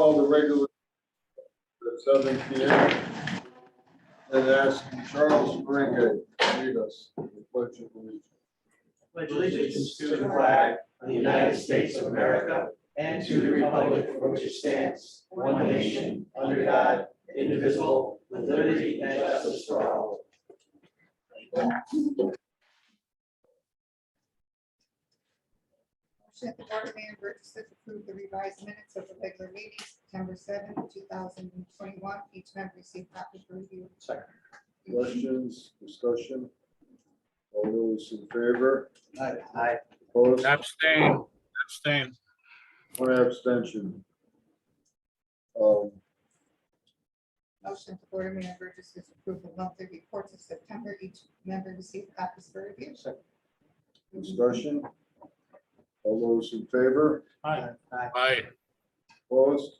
call the regular at 7 p.m. and ask Charles Meringue to lead us in the Pledge of Allegiance. Pledge allegiance to the flag of the United States of America and to the republic for which it stands, one nation, under God, indivisible, with liberty and justice for all. Motion that the Board of Mayor and Burgess approve the revised minutes of the regular meeting, September 7th, 2021. Each member received copy for review. Second. Questions, discussion? All those in favor? Aye. Opposed? Abstain. One abstention. Motion that the Board of Mayor and Burgess approve the monthly reports of September. Each member received copies for review. Discussion? All those in favor? Aye. Opposed?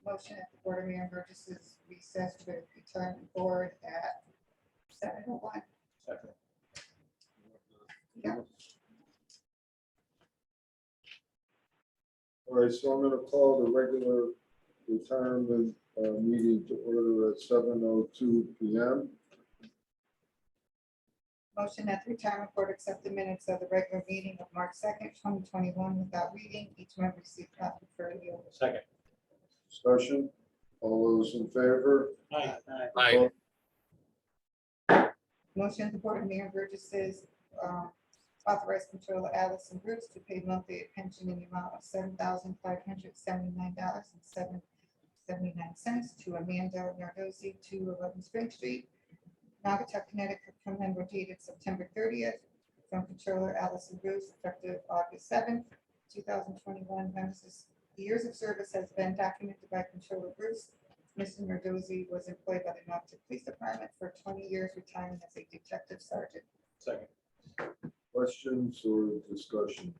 Motion that the Board of Mayor and Burgess is recessed with retirement board at 7:01. Second. Yeah. All right, so I'm going to call the regular retirement meeting to order at 7:02 p.m. Motion that the retirement board accept the minutes of the regular meeting of March 2nd, 2021 without reading. Each member received copy for review. Second. Discussion? All those in favor? Aye. Motion that the Board of Mayor and Burgess authorize Controller Allison Bruce to pay monthly pension in the amount of $7,579.79 to Amanda Nardozzi, 211 Spring Street, Naugatuck, Connecticut, from member dated September 30th, from Controller Allison Bruce, effective August 7th, 2021. Members' years of service has been documented by Controller Bruce. Mr. Nardozzi was employed by the Naugatuck Police Department for 20 years, retiring as a detective sergeant. Second. Questions or discussion?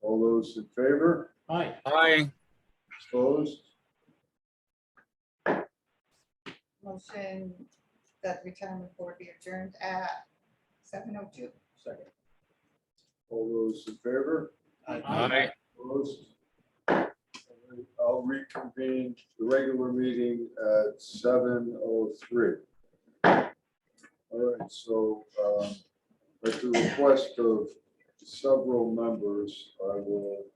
All those in favor? Aye. Opposed? Motion that the retirement board be adjourned at 7:02. Second. All those in favor? Aye. Opposed? I'll reconvene the regular meeting at 7:03. All right, so at the request of several members, I will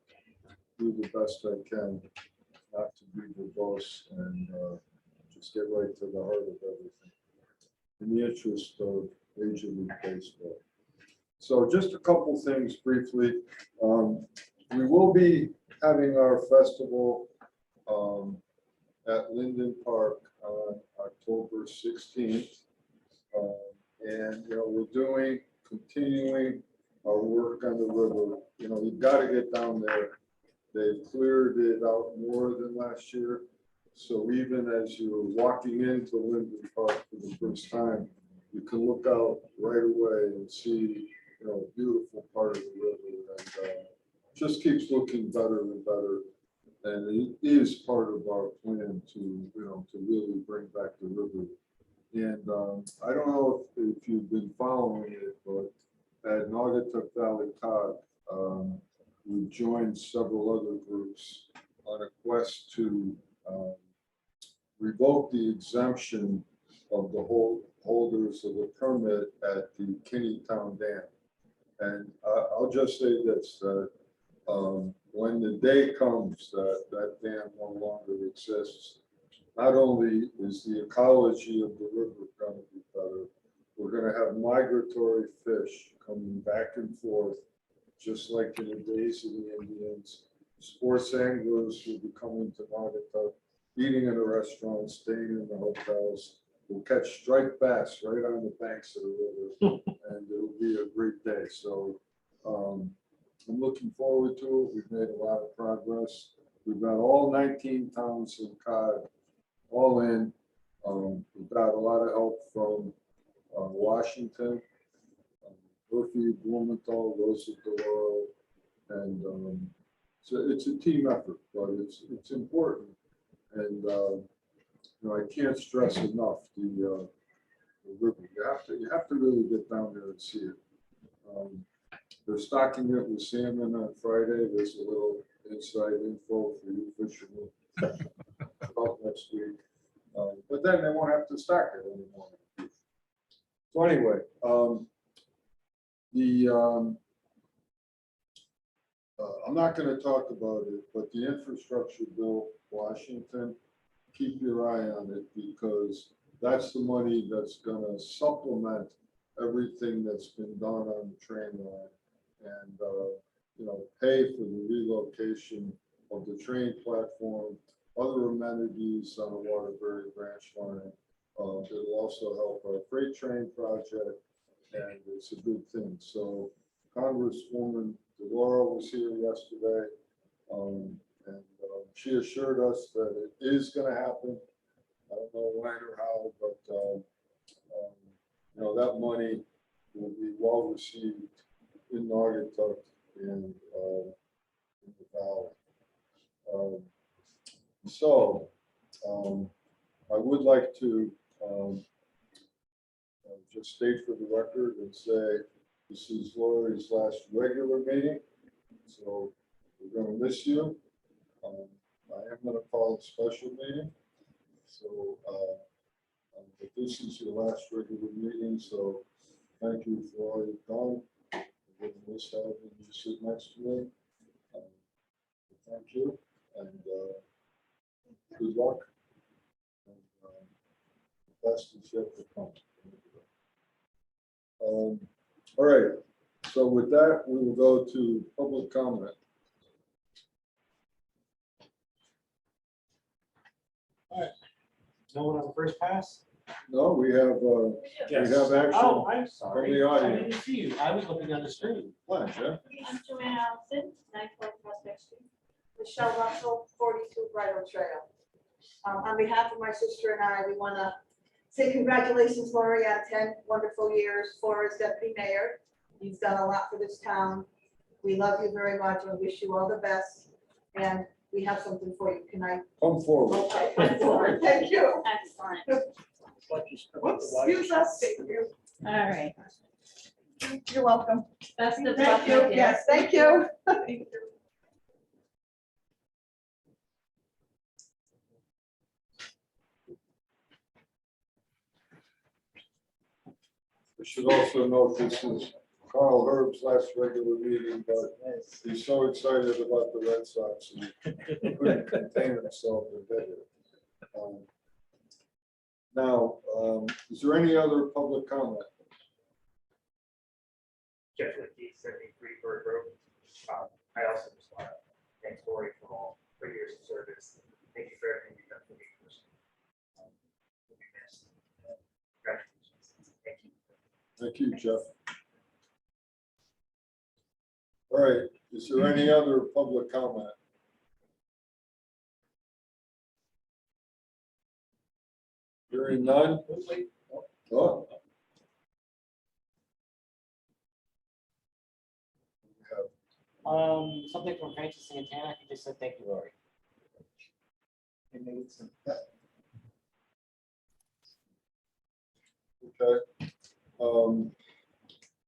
do the best I can not to be verbose and just get right to the heart of everything in the interest of Major League Baseball. So just a couple things briefly. We will be having our festival at Linden Park on October 16th. And, we're continuing our work on the river. You've got to get down there. They've cleared it out more than last year. So even as you're walking into Linden Park for the first time, you can look out right away and see, a beautiful part of the river. And just keeps looking better and better. And it is part of our plan to really bring back the river. And I don't know if you've been following it, but at Naugatuck Valley Cod, we've joined several other groups on a quest to revoke the exemption of the holders of the permit at the Kinneytown Dam. And I'll just say this, that when the day comes that that dam no longer exists, not only is the ecology of the river going to be better, we're going to have migratory fish coming back and forth, just like in the days of the Indians. Sports anglers will be coming to Naugatuck, eating in the restaurants, staying in the hotels. We'll catch striped bass right on the banks of the river, and it'll be a great day. So I'm looking forward to it. We've made a lot of progress. We've got all 19 towns in COD all in. We've got a lot of help from Washington, Murphy, Blumenthal, Rosa DeLauro, and so it's a team effort, but it's important. And I can't stress enough the river. You have to really get down there and see it. They're stocking it with salmon on Friday. There's a little inside info for you fishermen about next week. But then they won't have to stock it anymore. So anyway, I'm not gonna talk about it, but the infrastructure bill, Washington, keep your eye on it because that's the money that's gonna supplement everything that's been done on the train line and, pay for the relocation of the train platform, other amenities on the Waterbury branch line. It'll also help our freight train project, and it's a good thing. So Congresswoman Delora was here yesterday, and she assured us that it is going to happen. I don't know when or how, but that money will be well received in Naugatuck and in the valley. I would like to just state for the record and say this is Lori's last regular meeting, so we're going to miss you. I am going to call a special meeting, so but this is your last regular meeting, so thank you for all you've done. I'm going to miss having you sit next to me. Thank you, and good luck. And, the best is yet to come. All right, so with that, we will go to public comment. No one on the first pass? No, we have action Oh, I'm from sorry. the I audience. didn't see you. I was looking on the screen. Fine, Jeff. I'm Joanne Allison, 912 Prospect Street. Michelle Russell, 42 Bridal Trail. On behalf of my sister and I, we want to say congratulations, Lori, on 10 wonderful years for as deputy mayor. You've done a lot for this town. We love you very much and wish you all the best. And we have something for you. Can I? Come forward. Okay, come forward. Thank you. Excellent. Whoops, excuse us. Thank you. All right. You're welcome. Best of luck. Thank you. my dear. Yes, thank you. Thank you. I should also note this is Carl Herb's last regular meeting, but he's so excited about the Red Sox, he couldn't contain himself in bed. Now, is there any other public comment? Jeff Licky, 73 Bird Road. I also just want to thank Lori for all her years of service. Thank you for everything you've done for me. You'll be missed. Congratulations. Thank you. Thank you, Jeff. All right, is there any other public comment? Hearing none? Oh. Something from Francis Santana. He just said, thank you, Lori. Okay.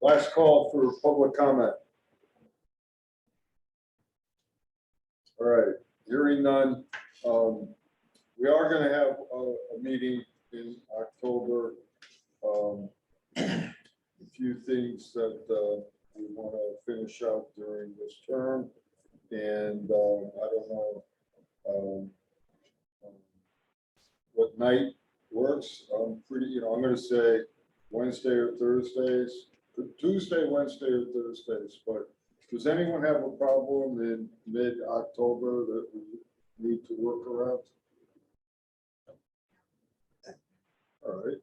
Last call for public comment. All right, hearing none. We are going to have a meeting in October. A few things that we want to finish out during this term, and I don't know what night works. I'm pretty, I'm going to say Wednesday or Thursdays, Tuesday, Wednesday or Thursdays, but does anyone have a problem in mid-October that we need to work around? All right,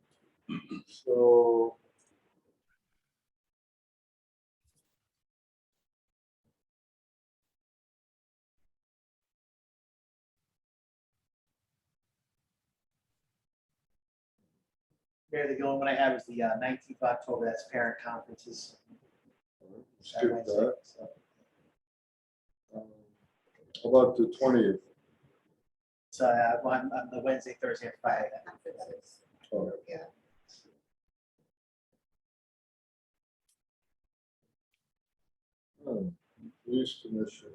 so There, the only one I have is the 19th of October. That's parent conferences. skip Wednesday, that. so. How about the 20th? So on the Wednesday, Thursday, and Friday. All right. Yeah. Police commission.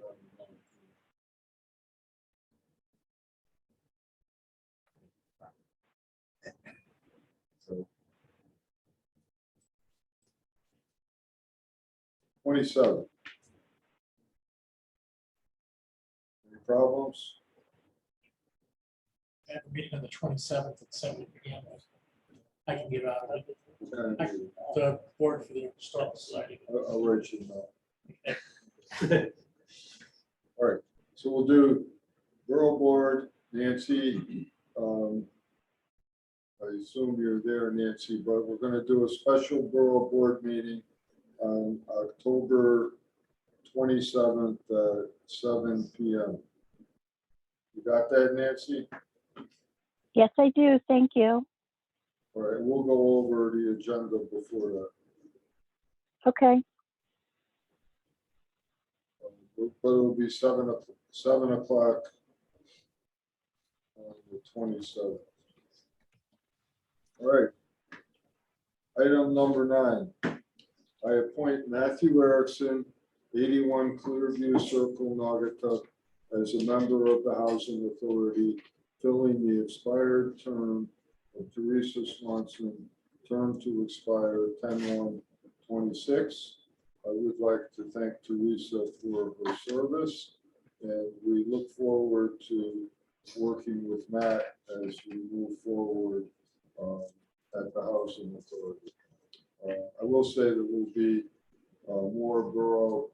27. Any problems? I have a meeting on the 27th at 7 p.m. I can get out of it. Okay, The board for the historical society. I'll write you now. All right, so we'll do Borough Board, Nancy. I assume you're there, Nancy, but we're gonna do a special Borough Board meeting on October 27th at 7 p.m. You got that, Nancy? Yes, I do. Thank you. All right, we'll go over the agenda before that. Okay. But it'll be 7 o'clock on the 27th. All right. Item number 9. I appoint Matthew Erickson, 81 Clearview Circle, Naugatuck, as a member of the Housing Authority, filling the expired term of Teresa Swanson, term to expire 10/1/26. I would like to thank Teresa for her service, and we look forward to working with Matt as we move forward at the Housing Authority. I will say there will be more borough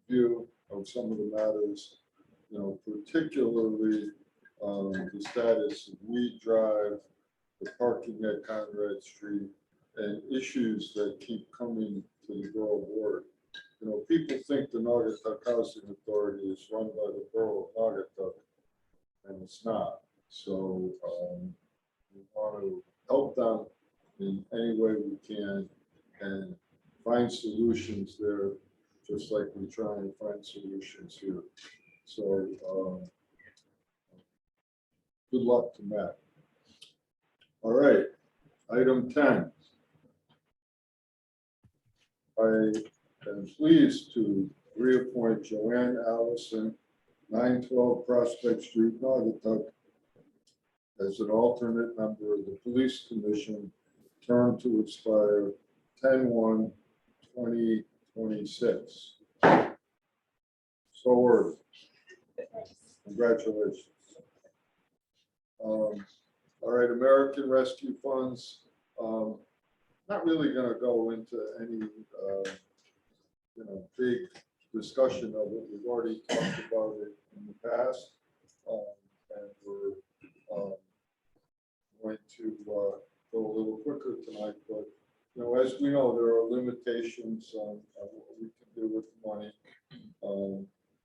review of some of the matters, particularly the status of Weed Drive, the parking at Conrad Street, and issues that keep coming to the borough board. People think the Naugatuck Housing Authority is run by the borough of Naugatuck, and it's not. So we want to help them in any way we can and find solutions there, just like we try and find solutions here. So good luck to Matt. All right, item 10. I am pleased to reappoint Joanne Allison, 912 Prospect Street, Naugatuck, as an alternate member of the Police Commission, term to expire 10/1/2026. So ordered. Congratulations. All right, American Rescue Funds. Not really going to go into any big discussion of it. We've already talked about it in the past, and we're going to go a little quicker tonight. But as we know, there are limitations on what we can do with money.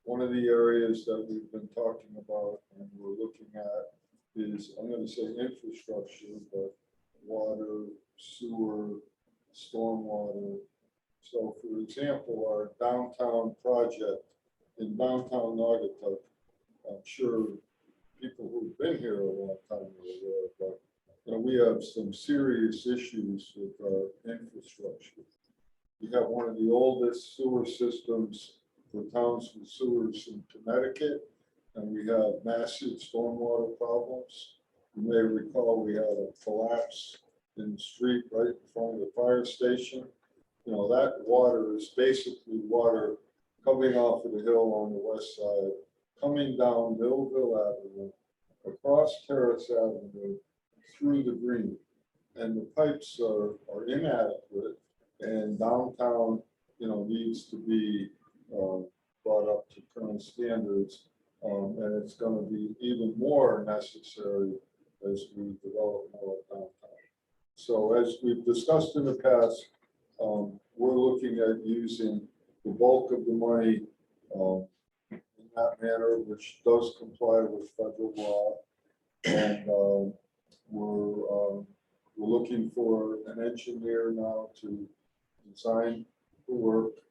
One of the areas that we've been talking about and we're looking at is, I'm going to say infrastructure, but water, sewer, stormwater. So, for example, our downtown project in downtown Naugatuck, I'm sure people who've been here a long time are aware, but we have some serious issues with our infrastructure. We have one of the oldest sewer systems for towns with sewers in Connecticut, and we have massive stormwater problems. You may recall we had a collapse in the street right in front of the fire station. That water is basically water coming off of the hill on the west side, coming down Millville Avenue, across Terrace Avenue, through the green. And the pipes are inadequate, and downtown, needs to be brought up to current standards. And it's going to be even more necessary as we develop more downtown. So as we've discussed in the past, we're looking at using the bulk of the money in that manner, which does comply with federal law. And we're looking for an engineer now to design the work.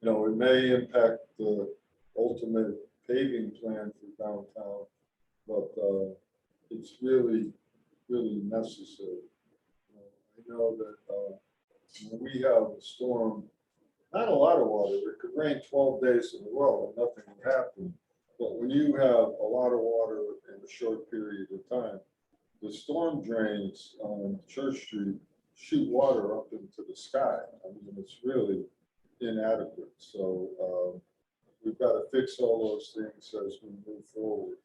It may impact the ultimate paving plan for downtown, but it's really, really necessary. I know that when we have a storm, not a lot of water, it could rain 12 days in a row and nothing would happen. But when you have a lot of water in a short period of time, the storm drains on Church Street shoot water up into the sky. I mean, it's really inadequate. So we've got to fix all those things as we move forward.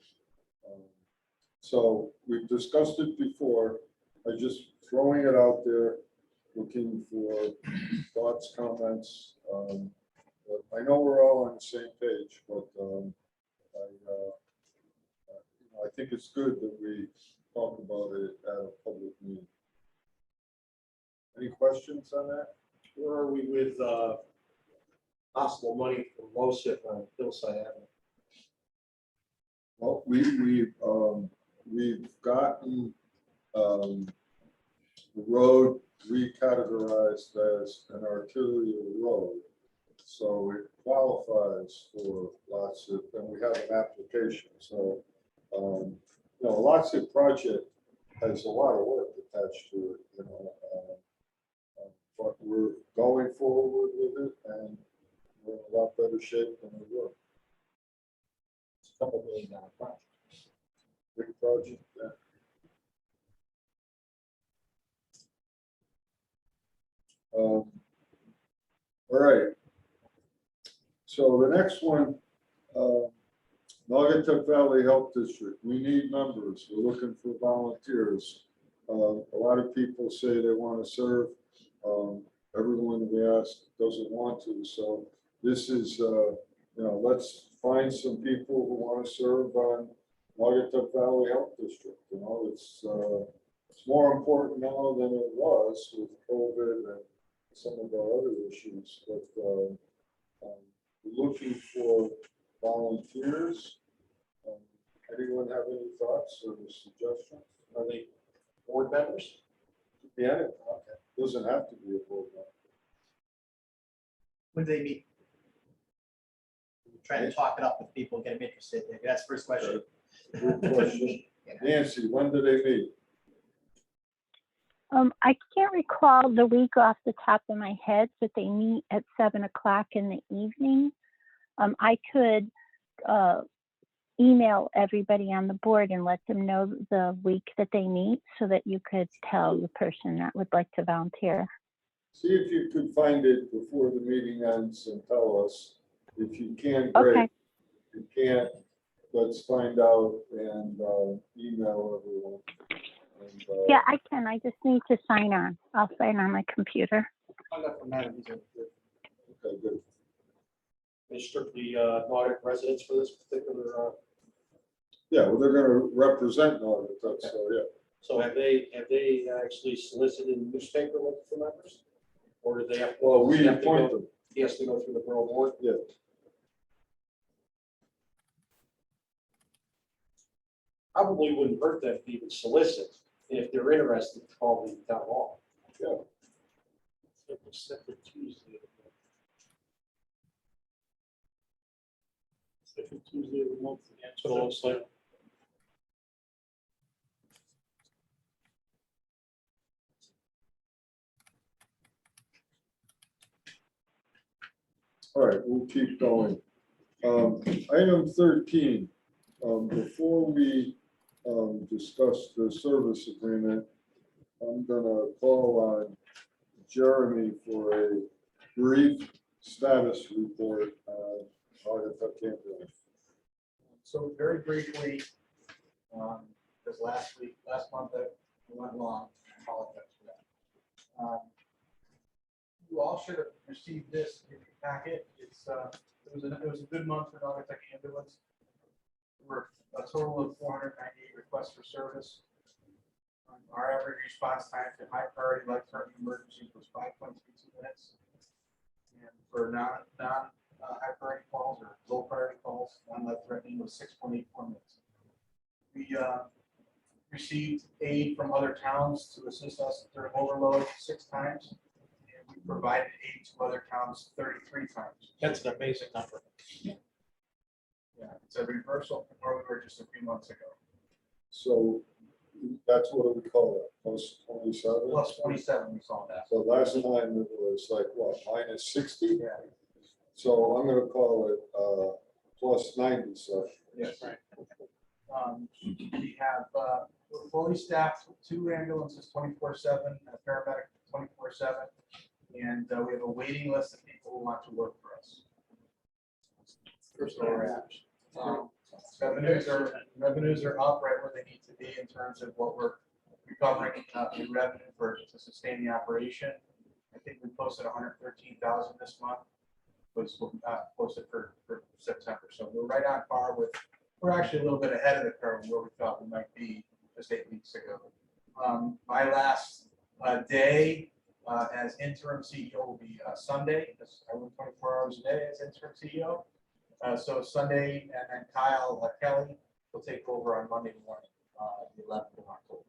So we've discussed it before. I just throwing it out there, looking for thoughts, comments. But I know we're all on the same page, but I think it's good that we talk about it at a public meeting. Any questions on that? Where are we with possible money from LoSiP on Hillside Avenue? Well, we've gotten the road recategorized as an arterial road. So it qualifies for LoSiP, and we have an application. So, a LoSiP project has a lot of work attached to it, but we're going forward with it, and we're in a lot better shape than we were. It's a couple $1 million project. Big project, yeah. All right. So the next one, Naugatuck Valley Health District. We need members. We're looking for volunteers. A lot of people say they want to serve. Everyone we ask doesn't want to. So this is, let's find some people who want to serve on Naugatuck Valley Health District. It's more important now than it was with COVID and some of our other issues. But we're looking for volunteers. Anyone have any thoughts or suggestions? Are they board members? Yeah, okay. Doesn't have to be a board member. When do they meet? Trying to talk it up with people, get them interested. That's the first question. Good question. Nancy, when do they meet? I can't recall the week off the top of my head, but they meet at 7 o'clock in the evening. I could email everybody on the board and let them know the week that they meet so that you could tell the person that would like to volunteer. See if you could find it before the meeting ends and tell us. If you can, great. Okay. If you can't, let's find out and email everyone. And, Yeah, I can. I just need to sign on. I'll sign on my computer. Find out from Madam. Okay, good. They strictly Naugatuck residents for this particular. Yeah, well, they're going to represent Naugatuck, so yeah. So have they actually solicited in the newspaper looking for members? Or do they have? Well, we have to appoint go- them. He has to go through the borough board? Yeah. Probably wouldn't hurt them to even solicit, and if they're interested, to call the town hall. Yeah. Second Tuesday. Second Tuesday of the month. That's what it looks like. All right, we'll keep going. Item 13, before we discuss the service agreement, I'm gonna call on Jeremy for a brief status report on Naugatuck Ambulance. So very briefly, because last month that went long, I apologize for that. You all should have received this in your packet. It was a good month for Naugatuck Ambulance. There were a total of 498 requests for service. Our average response time to high priority life-threatening emergencies was 5.32 minutes. And for high priority calls or low priority calls, non-life threatening was 6.84 minutes. We received aid from other towns to assist us during overload 6 times. And we provided aid to other towns 33 times. That's an amazing number. Yeah, it's a reversal from where we were just a few months ago. So that's what we call it, plus 27? Plus 27, we saw that. So last time it was like, what, minus 60? Yeah. So I'm gonna call it plus 90, so. Yes. We have we're fully staffed with 2 ambulances 24/7, a paramedic 7th. And we have a waiting list of people who want to work for us. First where we're at. Revenues are up right where they need to be in terms of what we're recovering in revenue to sustain the operation. I think we posted 113,000 this month, was posted for September. So we're right on par with, we're actually a little bit ahead of the curve where we thought we might be just 8 weeks ago. My last day as interim CEO will be Sunday. I work 24 hours a day as interim CEO. So Sunday, and then Kyle Kelly will take over on Monday morning, the 11th of October.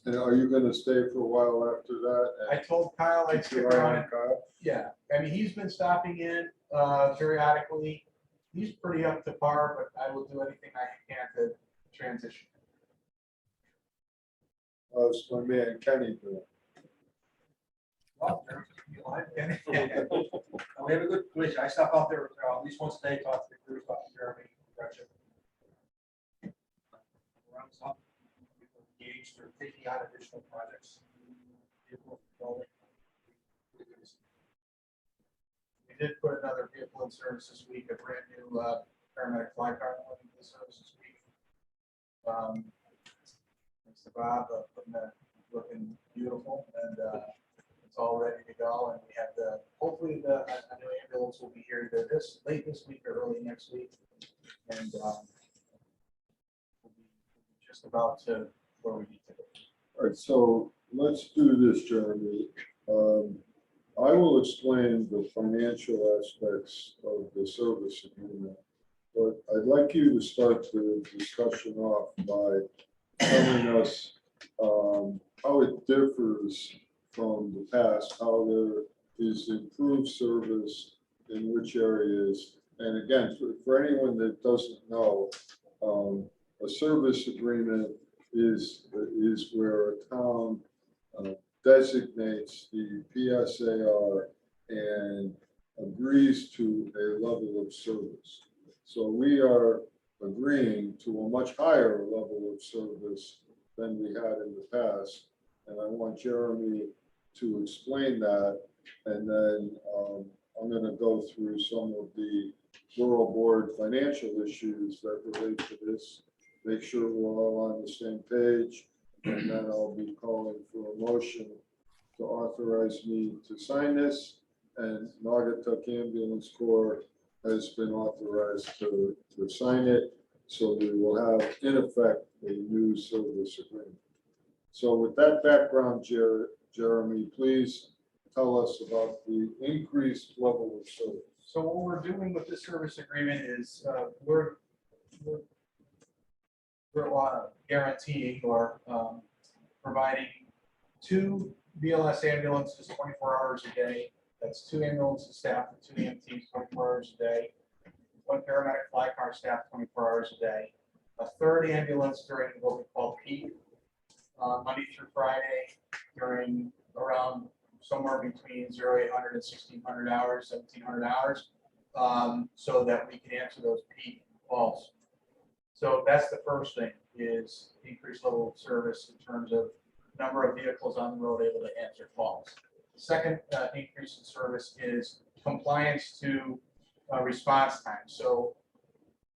And are you gonna stay for a while after that? I told Kyle I'd Keep stick your eye around. on Kyle? Yeah, I mean, he's been stopping in periodically. He's pretty up to par, but I will do anything I can to transition. How's my man Kenny doing? Well, we have a good relation. I stop out there at least once a day, talk to the crew, talk to Jeremy, Gretchen. Around some, people engaged or taking on additional projects. We did put another vehicle in service this week, a brand new paramedic fly car went into service this week. Thanks to Bob, putting that looking beautiful, and it's all ready to go. And we have hopefully a new ambulance will be here either late this week or early next week, and we'll be just about to where we need to go. All right, so let's do this, Jeremy. I will explain the financial aspects of the service agreement, but I'd like you to start the discussion off by telling us how it differs from the past, how there is improved service in which areas. And again, for anyone that doesn't know, a service agreement is where a town designates the PSAR and agrees to a level of service. So we are agreeing to a much higher level of service than we had in the past. And I want Jeremy to explain that. And then I'm going to go through some of the borough board financial issues that relate to this, make sure we're all on the same page. And then I'll be calling for a motion to authorize me to sign this. And Naugatuck Ambulance Corps has been authorized to sign it. So we will have, in effect, a new service agreement. So with that background, Jeremy, please tell us about the increased level of service. So what we're doing with this service agreement is we're guaranteeing or providing 2 BLS ambulances 24 hours a day. That's 2 ambulances staffed with 2 EMTs 24 hours a day. 1 paramedic fly car staffed 24 hours a day. A 3rd ambulance during what we call peak, Monday through Friday, during around somewhere between 0800 and 1600 hours, 1700 hours, so that we can answer those peak calls. So that's the first thing, is increased level of service in terms of number of vehicles on the road able to answer calls. The second increase in service is compliance to response time. So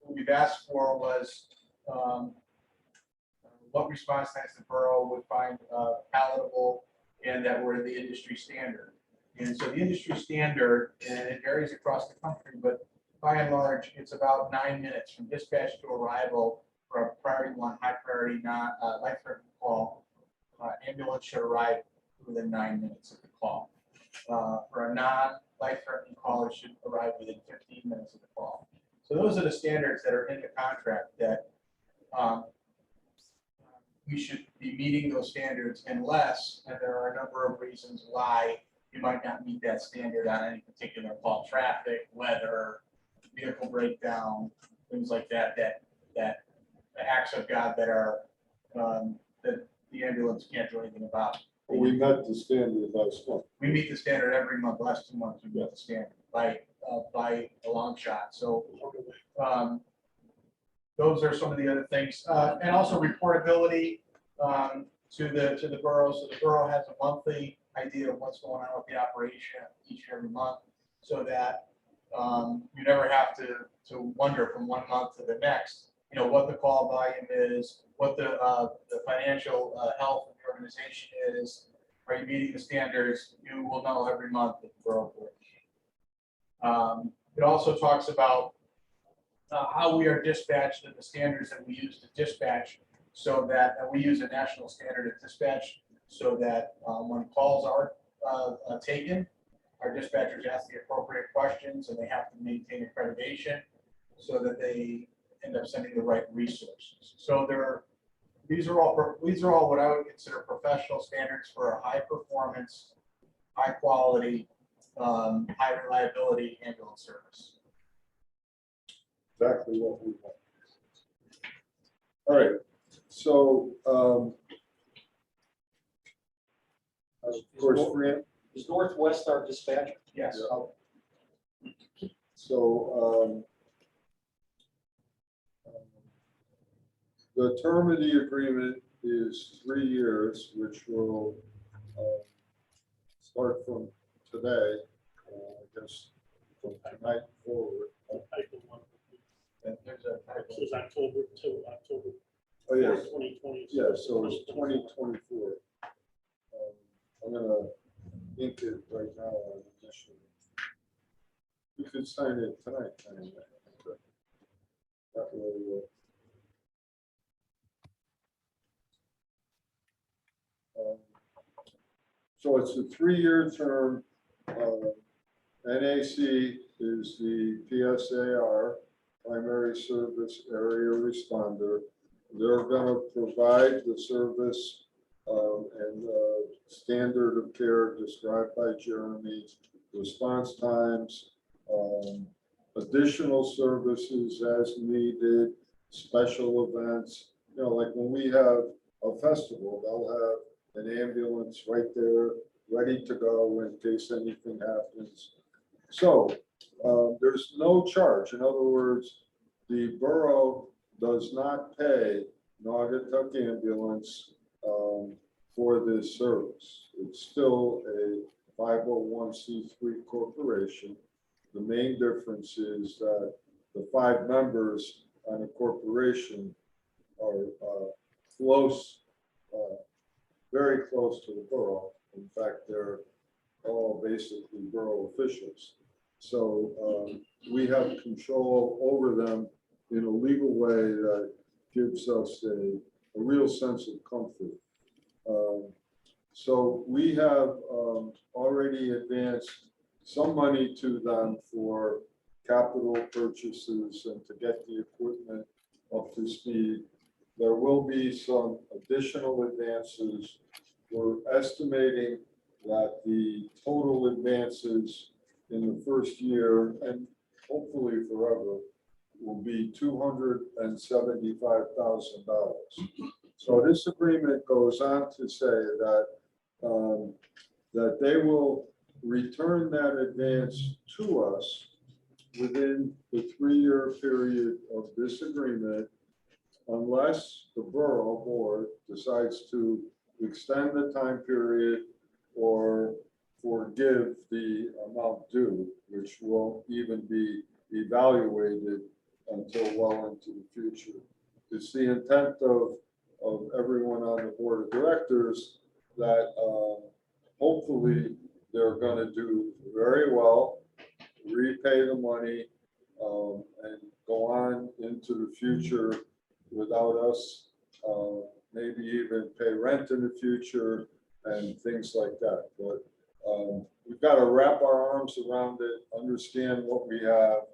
what we've asked for was what response times the borough would find palatable and that were the industry standard. And so the industry standard, and it varies across the country, but by and large, it's about 9 minutes from dispatch to arrival for a priority 1, high priority, not life-threatening call. Ambulance should arrive within 9 minutes of the call. For a non-life-threatening call, it should arrive within 15 minutes of the call. So those are the standards that are in the contract that we should be meeting those standards unless, and there are a number of reasons why you might not meet that standard on any particular call: traffic, weather, vehicle breakdown, things like that, that acts of God that are that the ambulance can't do anything about. We met the standard last month. We meet the standard every month. The last 2 months we met the standard by a long shot. So those are some of the other things, and also reportability. to the borough. So the borough has a monthly idea of what's going on with the operation each and every month, so that you never have to wonder from one month to the next, you know, what the call volume is, what the financial health of the organization is. Are you meeting the standards? You will know every month at the borough board. It also talks about how we are dispatched and the standards that we use to dispatch, so that and we use a national standard of dispatch, so that when calls are taken, our dispatchers ask the appropriate questions and they have to maintain accreditation so that they end up sending the right resources. So these are all what I would consider professional standards for a high performance, high quality, high reliability ambulance service. Exactly what we want. All right, so, of course, Fran, Is Northwest our dispatcher? Yes. so, the term of the agreement is 3 years, which will start from today, I guess, from tonight forward. Type of one. And there's a type This is October to October Oh, yes, 2020. yeah, so it's 2024. I'm gonna ink it right now on initial. You could sign it tonight. That way, so it's a 3-year term. NAC is the PSAR, Primary Service Area Responder. They're going to provide the service and standard of care described by Jeremy, response times, additional services as needed, special events. You know, like when we have a festival, they'll have an ambulance right there, ready to go in case anything happens. So there's no charge. In other words, the borough does not pay Naugatuck Ambulance for this service. It's still a 501c3 corporation. The main difference is that the 5 members on a corporation are close, very close to the borough. In fact, they're all basically borough officials. So we have control over them in a legal way that gives us a real sense of comfort. So we have already advanced some money to them for capital purchases and to get the equipment up to speed. There will be some additional advances. We're estimating that the total advances in the first year and hopefully forever will be $275,000. So this agreement goes on to say that that they will return that advance to us within the 3-year period of this agreement, unless the borough board decides to extend the time period or forgive the amount due, which won't even be evaluated until well into the future. It's the intent of everyone on the board of directors that hopefully they're going to do very well, repay the money, and go on into the future without us, maybe even pay rent in the future and things like that. But we've got to wrap our arms around it, understand what we have,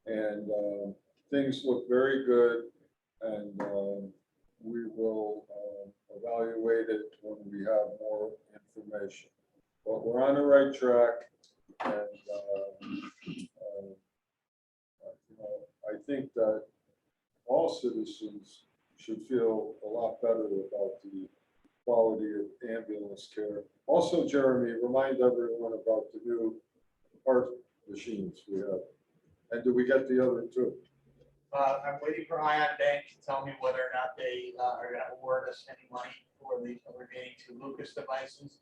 and things look very good, and we will evaluate it when we have more information. But we're on the right track, and you know, I think that all citizens should feel a lot better about the quality of ambulance care. Also, Jeremy, remind everyone about the new heart machines we have. And do we get the other 2? I'm waiting for Ion Bank to tell me whether or not they are going to award us any money for the remaining 2 Lucas devices.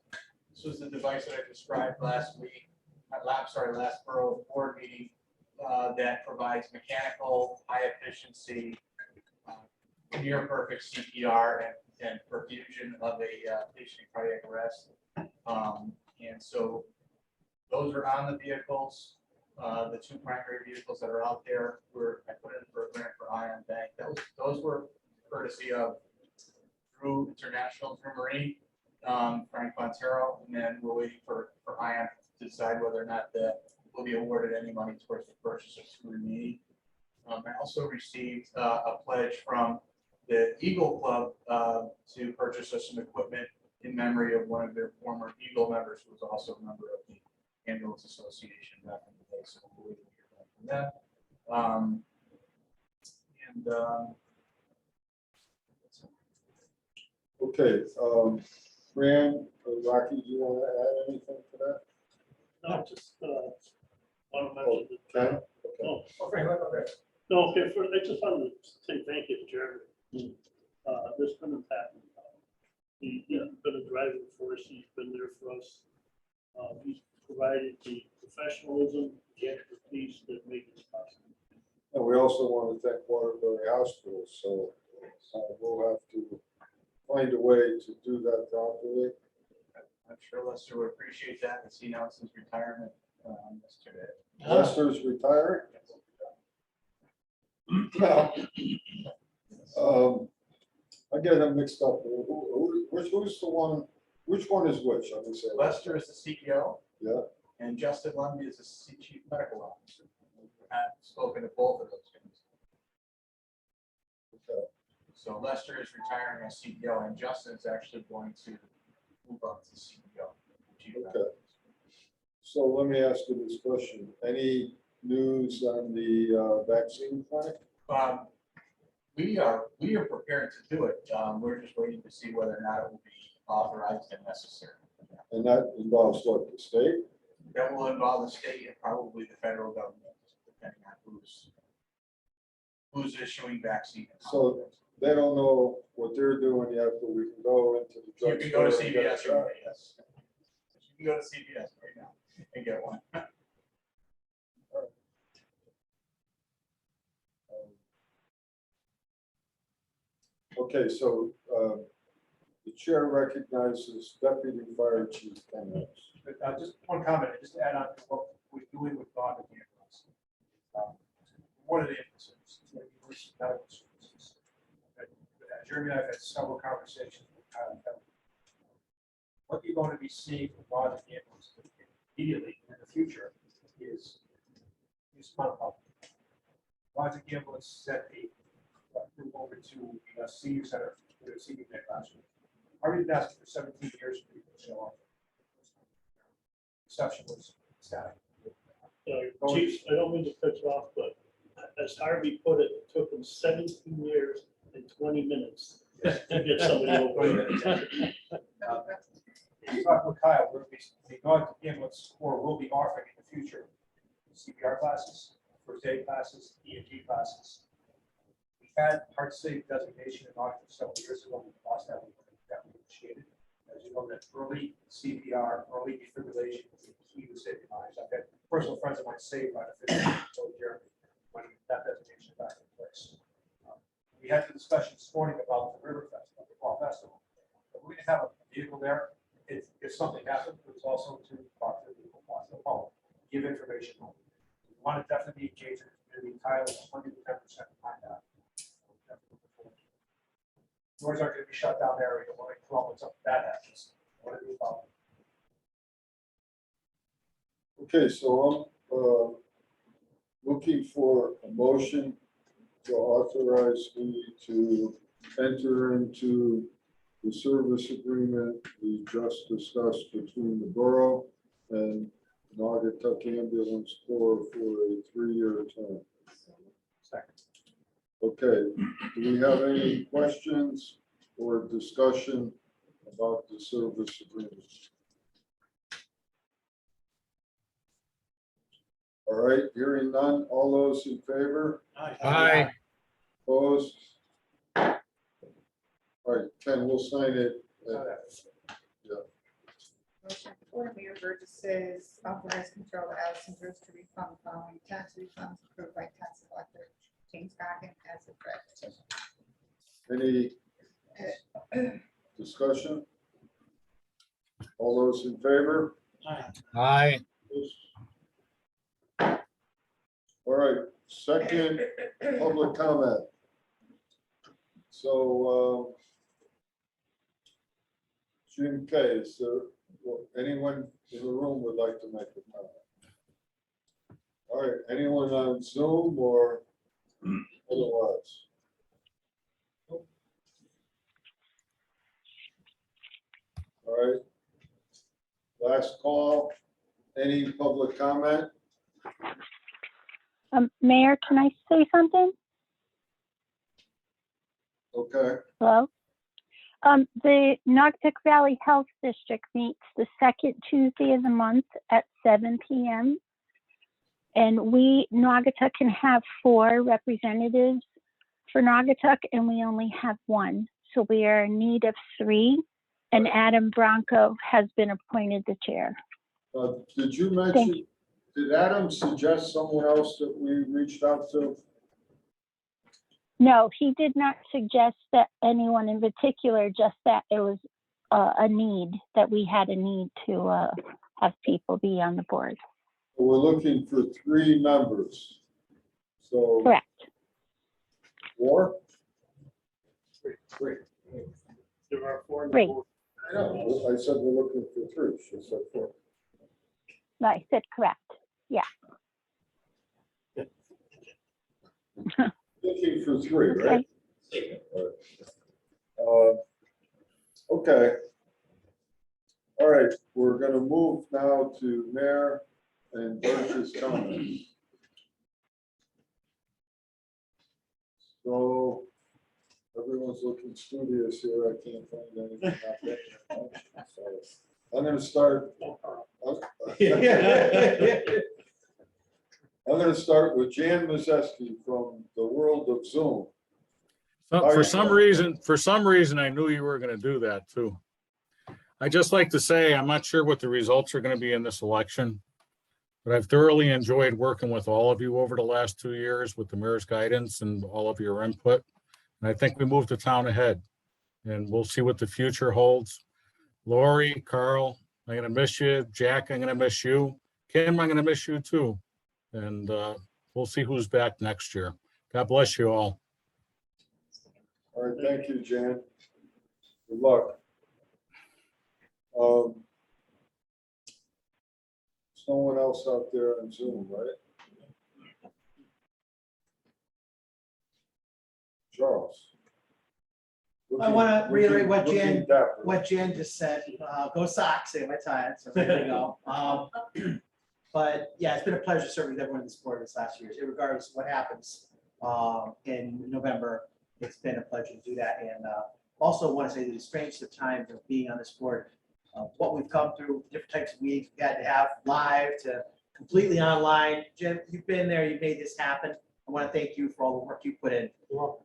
This was the device that I described last week, last borough board meeting, that provides mechanical, high efficiency, near perfect CPR and perfusion of a patient in cardiac arrest. And so those are on the vehicles. The 2 primary vehicles that are out there I put in for a grant for Ion Bank. Those were courtesy of Drew International, Drew Marine, Frank Montero, and then we're waiting for Ion to decide whether or not will be awarded any money towards the purchase of 2 remaining. I also received a pledge from the Eagle Club to purchase us some equipment in memory of one of their former Eagle members, who was also a member of the Ambulance Association back in the day. So we'll hear back from them. Okay, Fran, Rocky, do you want to add anything to that? No, just want to Oh, mention Ken? that. Okay. No, okay, I just wanted to say thank you to Jeremy. This couldn't happen. He's been a driving force. He's been there for us. He's provided the professionalism, the expertise that makes it possible. And we also want to thank Waterbury Hospital, so we'll have to find a way to do that properly. I'm sure Lester would appreciate that as he announced his retirement yesterday. Lester's retiring? I get them mixed up. Who's the one? Which one is which? Let me say. Lester is the CEO. Yeah. And Justin Lundy is the Chief Medical Officer. I've spoken to both of those guys. Okay. So Lester is retiring as CEO, and Justin is actually going to move up to CEO. Chief Medical Okay. So let me ask you this question. Any news on the vaccine clinic? We are prepared to do it. We're just waiting to see whether or not it will be authorized and necessary. And that involves what, the state? That will involve the state and probably the federal government, depending on who's issuing vaccine. So they don't know what they're doing yet, but we can go into the You drugstore. can go to and get a CVS, shot. yes. You can go to CVS right now and get one. Okay, so the chair recognizes Deputy Fire Chief Ken Hicks. Just one comment, just to add on to what we're doing with bond ambulance. One of the emphasis, universal medical services. Jeremy and I have had several conversations with Kyle. What you're going to be seeing from bond ambulance immediately in the future is pump up. Bond ambulance set a move over to the senior center, the senior net last week. Already been asking for 17 years for people to show up. Reception was static. Chiefs, I don't mean to cut you off, but as Harvey put it, it took him 17 years and 20 minutes to get somebody over. You talk with Kyle, the non-ambulance corps will be offering in the future CPR classes, first aid classes, EMT classes. We had heart safe designation in August several years ago. We lost that. We initiated. As you know, that early CPR, early defibrillation is key to saving lives. I've had personal friends of mine saved by the 15-year-old Jeremy when that designation back in place. We had the discussion this morning about the River Festival, the Fall Festival. But we're going to have a vehicle there. If something happens, it's also to talk to the people on the phone, give information. We want to definitely be engaged in the community. Kyle is 110% behind that. Doors aren't going to be shut down there. We don't want to call when something bad happens. What do we about? Okay, so I'm looking for a motion to authorize me to enter into the service agreement we just discussed between the borough and Naugatuck Ambulance Corps for a 3-year term. Second. Okay, do we have any questions or discussion about the service agreement? All right, hearing none, all those in favor? Aye. Opposed? All right, Ken, we'll sign it says authorize Controller Allison Bruce to refund the following tax refunds approved by tax collector James Goggin as a treasurer. Any discussion? All those in favor? Aye. All right, second public comment. So, Jim K, is there anyone in the room would like to make a comment? All right, anyone on Zoom or otherwise? All right. Last call, any public comment? Mayor, can I say something? Okay, Hello? The Naugatuck Valley Health District meets the second Tuesday of the month at 7 p.m. And we, Naugatuck, can have 4 representatives for Naugatuck, and we only have 1. So we are in need of 3, and Adam Bronco has been appointed the chair. did you mention, did Adam suggest someone else that we reached out to? No, he did not suggest that anyone in particular, just that it was a need, that we had a need to have people be on the board. We're looking for 3 members. So. Correct. 4? Three. There are 4 in the Great. board. I know, I said we're looking for 3, she said 4. No, I said correct. Yeah. Looking for 3, right? Okay. Okay. All right, we're gonna move now to Mayor and Burgess comments. So everyone's looking studious here. I can't find anything. So I'm gonna start. I'm gonna start with Jan Mazeski from the world of Zoom. For some reason, I knew you were going to do that too. I just like to say, I'm not sure what the results are going to be in this election, but I've thoroughly enjoyed working with all of you over the last 2 years with the mayor's guidance and all of your input. And I think we moved the town ahead, and we'll see what the future holds. Lori, Carl, I'm going to miss you. Jack, I'm going to miss you. Kim, I'm going to miss you too. And we'll see who's back next year. God bless you all. All right, thank you, Jan. Good luck. There's no one else out there on Zoom, right? Charles. I want to reiterate what Looking Jan, dapper. what Jan just said. Go Sox, say my time. So there you go. But yeah, it's been a pleasure serving with everyone in this board this last year. Regardless of what happens in November, it's been a pleasure to do that. And also want to say that it's strange the time of being on this board, what we've come through, different types of meetings we had to have live to completely online. Jim, you've been there, you made this happen. I want to thank you for all the work you put in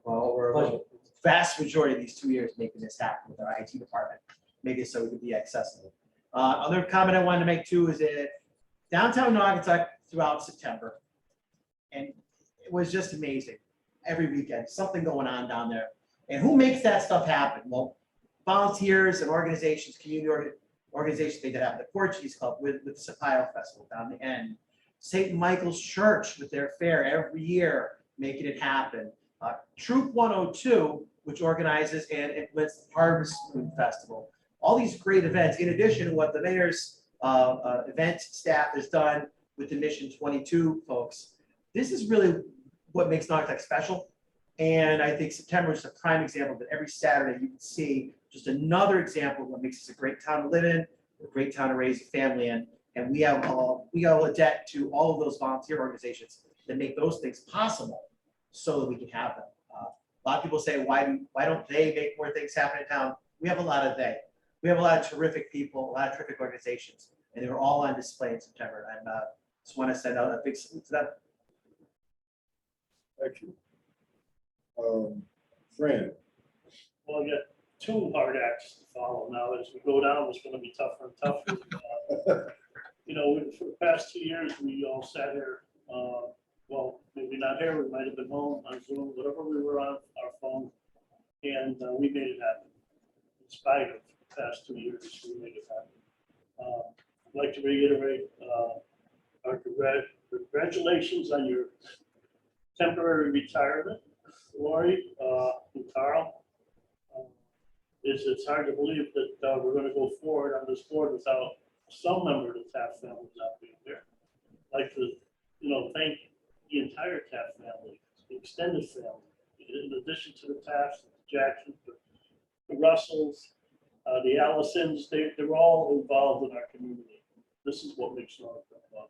over a vast majority of these 2 years making this happen with our IT department, make it so it could be accessible. Other comment I wanted to make too is that downtown Naugatuck throughout September, and it was just amazing. Every weekend, something going on down there. And who makes that stuff happen? Well, volunteers and organizations, community organizations make that happen. The Portuguese Club with the Sapaio Festival down the end. St. Michael's Church with their fair every year, making it happen. Troop 102, which organizes and implements the Harvest Moon Festival. All these great events, in addition to what the mayor's event staff has done with the Mission 22 folks. This is really what makes Naugatuck special. And I think September is a prime example that every Saturday you can see just another example of what makes this a great town to live in, a great town to raise a family in. And we have a debt to all of those volunteer organizations that make those things possible so that we can have them. A lot of people say, why don't they make more things happen in town? We have a lot of they. We have a lot of terrific people, a lot of terrific organizations, and they were all on display in September. And just want to send out a big salute to them. Thank you. Fran. Well, I got 2 hard acts to follow now. As we go down, it's going to be tougher and tougher. you know, for the past 2 years, we all sat here, well, maybe not here, we might have been home on Zoom, whatever we were on our phone, and we made it happen. In spite of the past 2 years, we made it happen. I'd like to reiterate our congratulations on your temporary retirement, Lori and Carl. It's hard to believe that we're going to go forward on this board without some member of the Taft family not being here. I'd like to, you know, thank the entire Taft family, the extended family, in addition to the Tafts, the Jacksons, the Russells, the Allisons. They're all involved in our community. This is what makes Norfolk fun.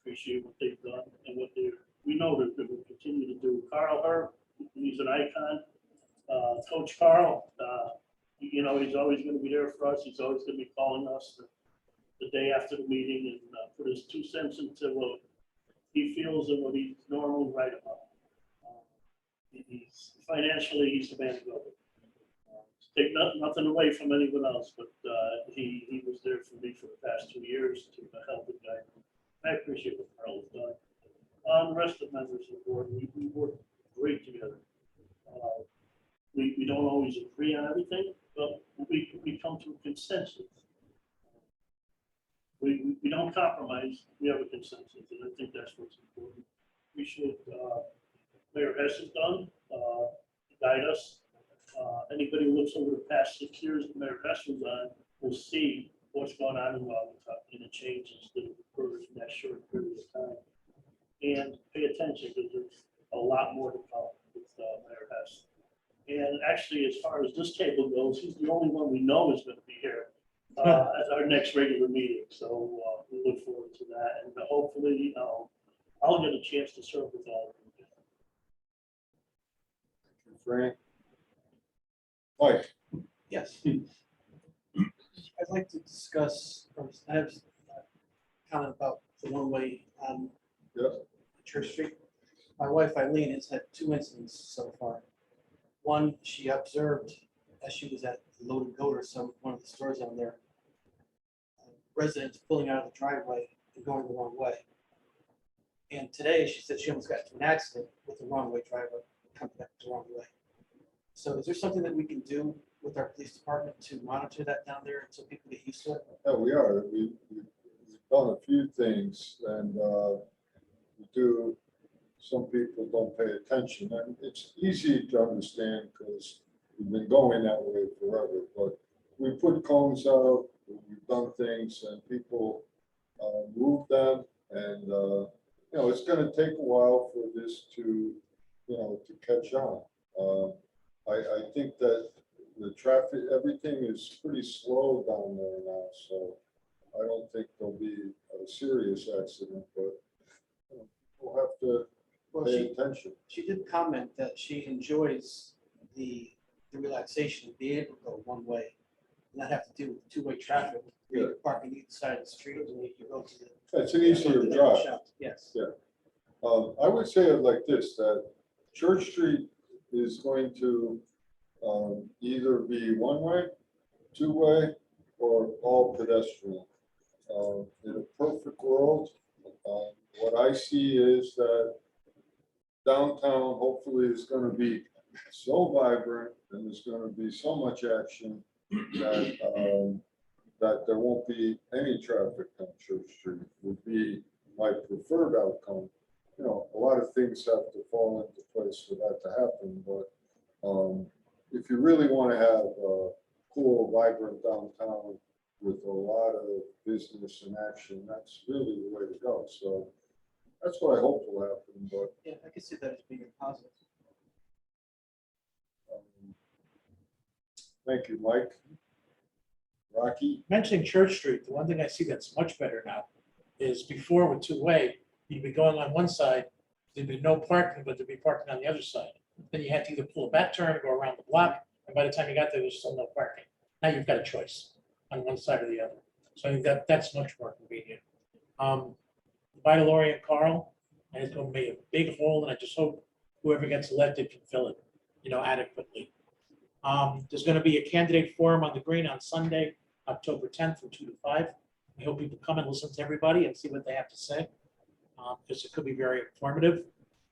Appreciate what they've done and what we know that they will continue to do. Carl Herb, he's an icon. Coach Carl, you know, he's always going to be there for us. He's always going to be calling us the day after the meeting and put his 2 cents into what he feels and what he's normally right about. Financially, he's the man to go. Take nothing away from anyone else, but he was there for me for the past 2 years to help the guy. I appreciate what Carl has done. The rest of the members of the board, we work great together. We don't always agree on everything, but we come to a consensus. We don't compromise, we have a consensus, and I think that's what's important. Appreciate Mayor Hess has done, guide us. Anybody who looks over the past 6 years that Mayor Hess was on will see what's going on in Waukesha and the changes that occurred in that short period of time. And pay attention because there's a lot more to come with Mayor Hess. And actually, as far as this table goes, he's the only one we know is going to be here at our next regular meeting. So we look forward to that. And hopefully I'll get a chance to serve with all of you. Frank? Mike? Yes. I'd like to discuss, or I have a comment about the one-way on Church Street. My wife Eileen has had 2 incidents so far. One, she observed as she was at Loaded Goat or one of the stores on there, residents pulling out of the driveway and going the wrong way. And today she said she almost got into an accident with the wrong way driver coming back the wrong way. So is there something that we can do with our police department to monitor that down there so people get used to it? Yeah, we are. We've done a few things, and we do. Some people don't pay attention, and it's easy to understand because we've been going that way forever. But we put cones out, we've done things, and people move them, and you know, it's going to take a while for this to, you know, to catch on. I think that the traffic, everything is pretty slow down there now, so I don't think there'll be a serious accident, but you know, we'll have to pay attention. She did comment that she enjoys the relaxation of being able to go one way and not have to deal with two-way traffic. Yeah. You're parking either side of the street and you go to the. It's an easier to the drive. shop. Yes. Yeah. I would say it like this, that Church Street is going to either be one-way, two-way, or all pedestrian. In a perfect world, what I see is that downtown hopefully is going to be so vibrant and there's going to be so much action that that there won't be any traffic on Church Street. Would be my preferred outcome. You know, a lot of things have to fall into place for that to happen, but if you really want to have a cool, vibrant downtown with a lot of business and action, that's really the way to go. So that's what I hope will happen, but. Yeah, I can see that as being a positive. Thank you, Mike. Rocky? Mentioning Church Street, the one thing I see that's much better now is before with two-way, you'd be going on one side, there'd be no parking, but there'd be parking on the other side. Then you had to either pull a back turn or go around the block, and by the time you got there, there's still no parking. Now you've got a choice on one side or the other. So I think that's much more convenient. Bye to Lori and Carl, and it's going to be a big hole, and I just hope whoever gets elected can fill it, you know, adequately. There's going to be a candidate forum on the green on Sunday, October 10th from 2 to 5. I hope people come and listen to everybody and see what they have to say, because it could be very informative.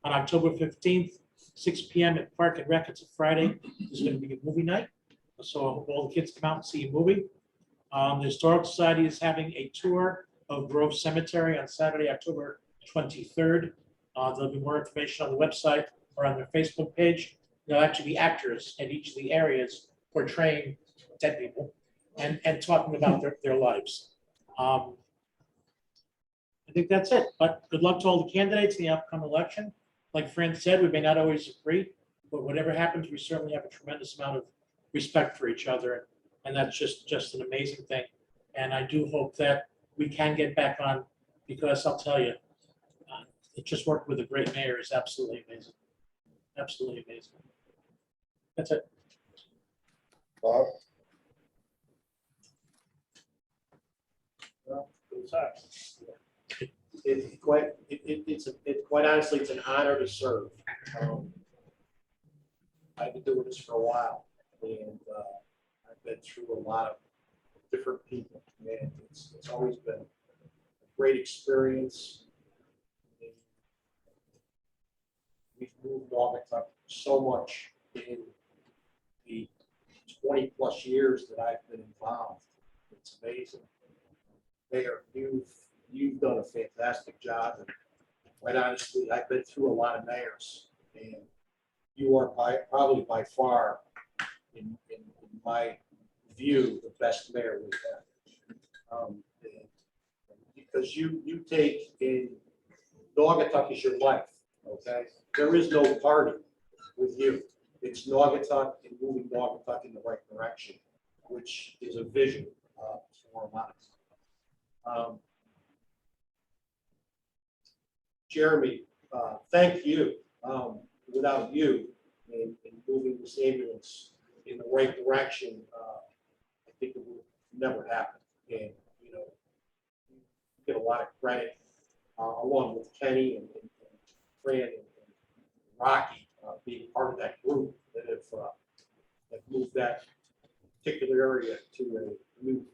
On October 15th, 6 PM at Park and Rec, it's a Friday, there's going to be a movie night. So I hope all the kids come out and see a movie. The Historical Society is having a tour of Grove Cemetery on Saturday, October 23rd. There'll be more information on the website or on their Facebook page. There'll actually be actors in each of the areas portraying dead people and talking about their lives. I think that's it, but good luck to all the candidates in the upcoming election. Like Fran said, we may not always agree, but whatever happens, we certainly have a tremendous amount of respect for each other. And that's just an amazing thing. And I do hope that we can get back on, because I'll tell you, it just worked with a great mayor is absolutely amazing. Absolutely amazing. That's it. Bob? It's quite honestly, it's an honor to serve. I've been doing this for a while, and I've been through a lot of different people, and it's always been a great experience. We've moved Naugatuck so much in the 20+ years that I've been involved. It's amazing. Mayor, you've done a fantastic job, and quite honestly, I've been through a lot of mayors, and you are probably by far, in my view, the best mayor we've had. Because you take in, Naugatuck is your life, okay? There is no party with you. It's Naugatuck and moving Naugatuck in the right direction, which is a vision for a lot of us. Jeremy, thank you. Without you in moving this ambulance in the right direction, I think it would never happen. And you know, you get a lot of credit along with Kenny and Fran and Rocky being part of that group that have moved that particular area to a new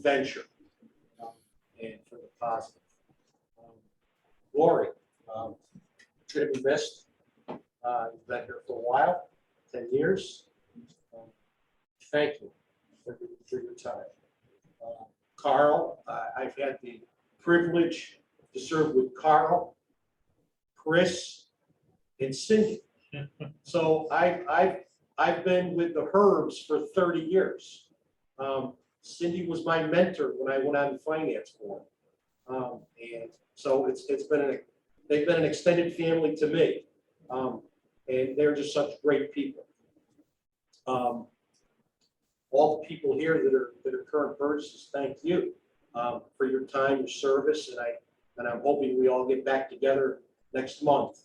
venture and for the positive. Lori, should be missed. You've been here for a while, 10 years. Thank you for your time. Carl, I've had the privilege to serve with Carl, Chris, and Cindy. So I've been with the Herbs for 30 years. Cindy was my mentor when I went on the finance board. And so they've been an extended family to me. And they're just such great people. All the people here that are current Burgesses, thank you for your time, your service, and I'm hoping we all get back together next month.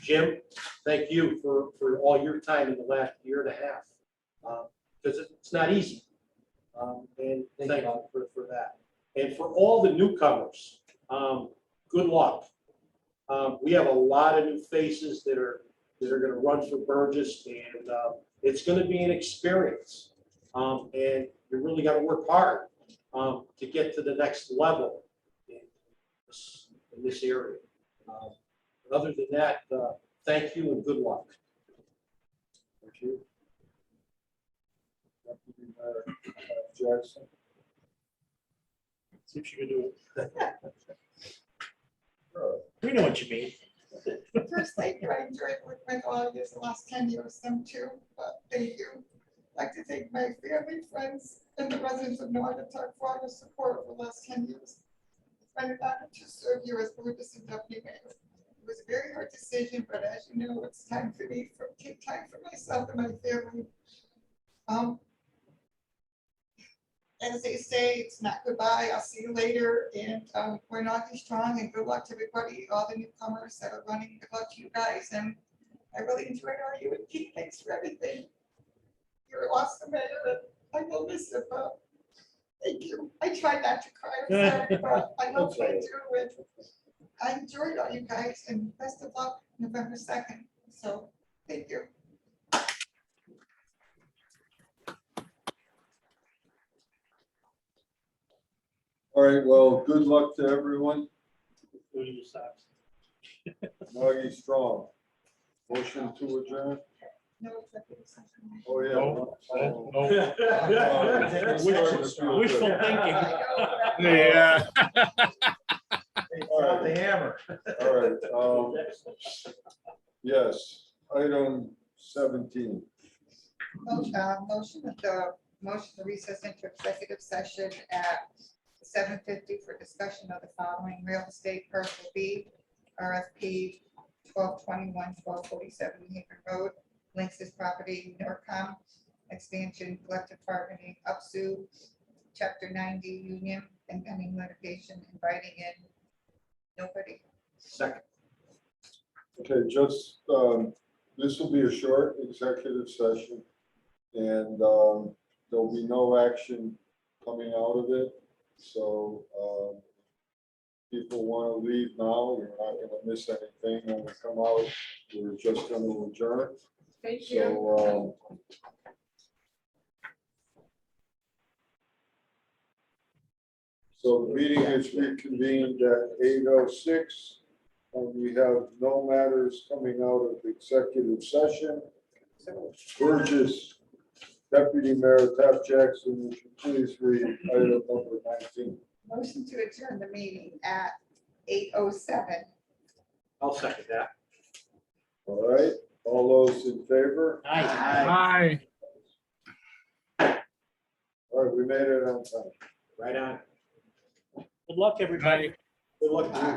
Jim, thank you for all your time in the last year and a half, because it's not easy. And thank you for that. And for all the newcomers, good luck. We have a lot of new faces that are going to run for Burgess, and it's going to be an experience. And you really got to work hard to get to the next level in this area. But other than that, thank you and good luck. Thank you. Jackson? See if you can do it. We know what you mean. First, thank you. I enjoyed working with all of you the last 10 years, them too. Thank you. I'd like to thank my family, friends, and the residents of Naugatuck for all the support over the last 10 years. It's been an honor to serve you as Burgess and Deputy Mayor. It was a very hard decision, but as you know, it's time for me to take time for myself and my family. As they say, it's not goodbye. I'll see you later. And we're not too strong. And good luck to everybody, all the newcomers that are running. Good luck to you guys. And I really enjoyed all you and Pete. Thanks for everything. You're awesome, Mayor. I will miss it, but thank you. I try not to cry or sad, but I hope I do. And I enjoyed all you guys. And best of luck November 2nd. So thank you. All right, well, good luck to everyone. Including the socks. Maggie Strong. Motion to adjourn. No executive session. Oh, yeah. No, no. Wishful Wishful thinking. Yeah. All right. The hammer. All right, yes, item 17. Motion to recess into executive session at 7:50 for discussion of the following real estate parcel B, RFP 1247 New Haven Road, Linksys Property, Norcom, expansion, collective bargaining, UPSU, Chapter 90 union, and pending litigation, inviting in nobody. Second. Okay, just, this will be a short executive session, and there'll be no action coming out of it. So people want to leave now, you're not going to miss anything when we come out. We're just going to adjourn. Thank So the meeting is reconvened at 8:06. And we have no matters coming out of executive session. Burgess, Deputy Mayor Taft Jackson, would you please read item number 19? Motion to adjourn the meeting at 8:07. I'll second that. All right, all those in favor? Hi. All right, we made it on time. Right on. Good luck, everybody. Hi. Good luck to you.